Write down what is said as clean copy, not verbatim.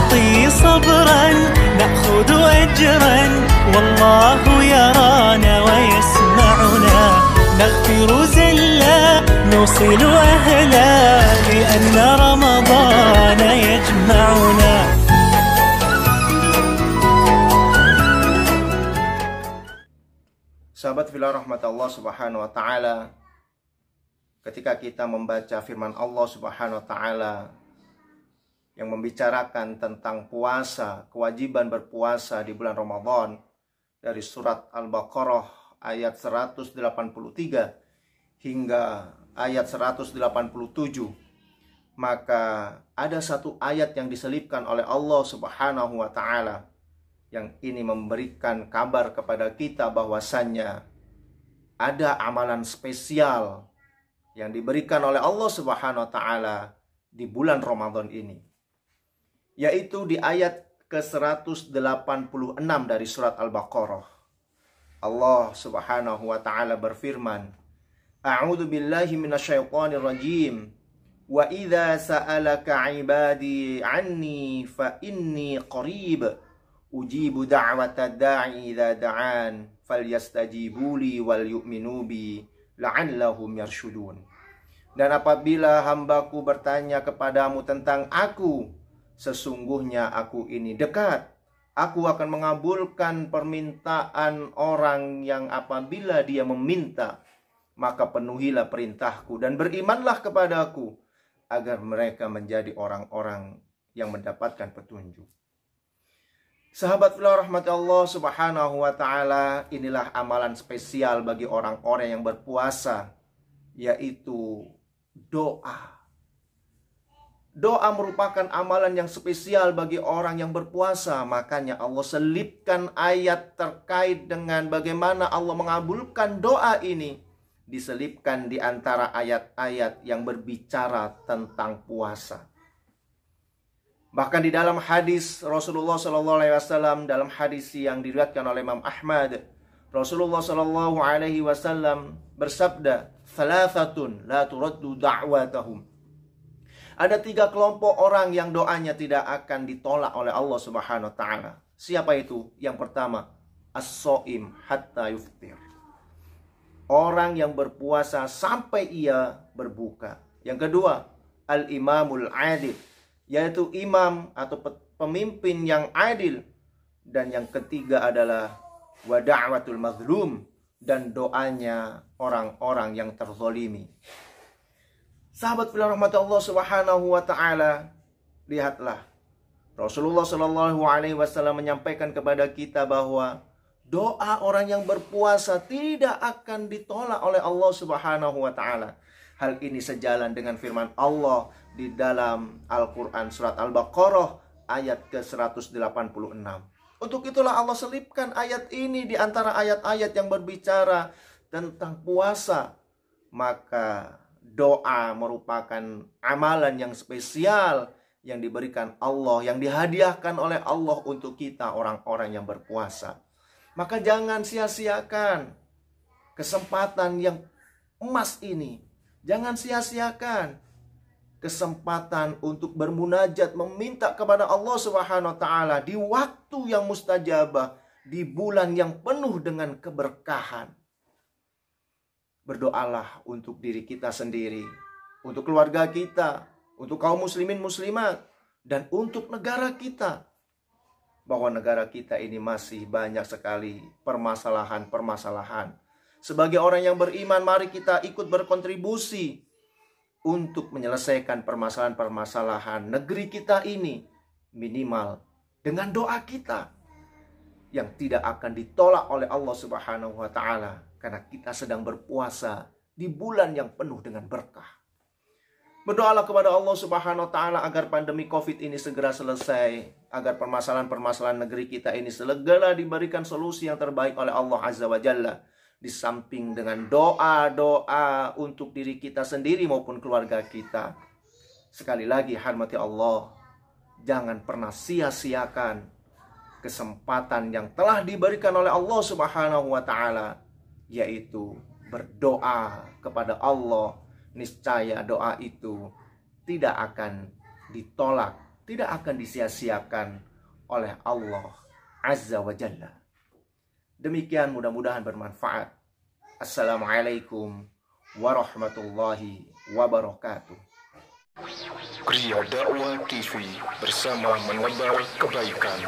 نعطي صبرا نأخذ أجرا والله يرانا ويسمعنا نغفر زلا نوصل أهلا لأن رمضان يجمعنا. Sahabat fillah rahmat Allah subhanahu wa ta'ala, ketika kita membaca firman Allah subhanahu wa ta'ala yang membicarakan tentang puasa, kewajiban berpuasa di bulan Ramadan, dari surat Al-Baqarah ayat 183 hingga ayat 187, maka ada satu ayat yang diselipkan oleh Allah subhanahu wa ta'ala yang ini memberikan kabar kepada kita bahwasannya ada amalan spesial yang diberikan oleh Allah subhanahu wa ta'ala di bulan Ramadan ini, yaitu di ayat ke-186 dari surat Al-Baqarah. Allah subhanahu wa ta'ala berfirman, A'udzu billahi minasyaitonir rajim. Wa idza sa'alaka 'ibadi 'anni fa inni qarib ujibu da'watad da'i idza da'an falyastajibu li wal yu'minu bi la'allahum yarshudun. Dan apabila hambaku bertanya kepadamu tentang aku, sesungguhnya aku ini dekat. Aku akan mengabulkan permintaan orang yang apabila dia meminta, maka penuhilah perintahku dan berimanlah kepadaku, agar mereka menjadi orang-orang yang mendapatkan petunjuk. Sahabat fillah rahmat Allah subhanahu wa ta'ala, inilah amalan spesial bagi orang-orang yang berpuasa, yaitu doa. Doa merupakan amalan yang spesial bagi orang yang berpuasa. Makanya Allah selipkan ayat terkait dengan bagaimana Allah mengabulkan doa ini, diselipkan di antara ayat-ayat yang berbicara tentang puasa. Bahkan di dalam hadis Rasulullah SAW, dalam hadis yang diriwayatkan oleh Imam Ahmad, Rasulullah SAW bersabda, "Thalathatun la turaddu da'watahum." Ada 3 kelompok orang yang doanya tidak akan ditolak oleh Allah Subhanahu wa taala. Siapa itu? Yang pertama, as-shaim hatta yuftir. Orang yang berpuasa sampai ia berbuka. Yang kedua, al-imamul adil, yaitu imam atau pemimpin yang adil. Dan yang ketiga adalah wa da'watul mazlum, dan doanya orang-orang yang terzalimi. Sahabat fillah rahmat Allah subhanahu wa ta'ala, lihatlah Rasulullah SAW menyampaikan kepada kita bahwa doa orang yang berpuasa tidak akan ditolak oleh Allah subhanahu wa ta'ala. Hal ini sejalan dengan firman Allah di dalam Al-Quran surat Al-Baqarah ayat ke-186. Untuk itulah Allah selipkan ayat ini di antara ayat-ayat yang berbicara tentang puasa. Maka doa merupakan amalan yang spesial yang diberikan Allah, yang dihadiahkan oleh Allah untuk kita orang-orang yang berpuasa. Maka jangan sia-siakan kesempatan yang emas ini. Jangan sia-siakan kesempatan untuk bermunajat, meminta kepada Allah Subhanahu wa taala di waktu yang mustajabah, di bulan yang penuh dengan keberkahan. Berdoalah untuk diri kita sendiri, untuk keluarga kita, untuk kaum muslimin muslimat, dan untuk negara kita. Bahwa negara kita ini masih banyak sekali permasalahan-permasalahan. Sebagai orang yang beriman, mari kita ikut berkontribusi untuk menyelesaikan permasalahan-permasalahan negeri kita ini, minimal dengan doa kita yang tidak akan ditolak oleh Allah Subhanahu wa taala, karena kita sedang berpuasa di bulan yang penuh dengan berkah. Berdoalah kepada Allah Subhanahu wa taala agar pandemi Covid ini segera selesai, agar permasalahan-permasalahan negeri kita ini segera diberikan solusi yang terbaik oleh Allah Azza wa Jalla. Di samping dengan doa-doa untuk diri kita sendiri maupun keluarga kita. Sekali lagi, hormati Allah, jangan pernah sia-siakan kesempatan yang telah diberikan oleh Allah Subhanahu wa taala, yaitu berdoa kepada Allah. Niscaya doa itu tidak akan ditolak tidak akan disia-siakan oleh Allah Azza wa Jalla. Demikian, mudah-mudahan bermanfaat. Assalamualaikum warahmatullahi wabarakatuh. Kriya Dakwah TV bersama menebar kebaikan.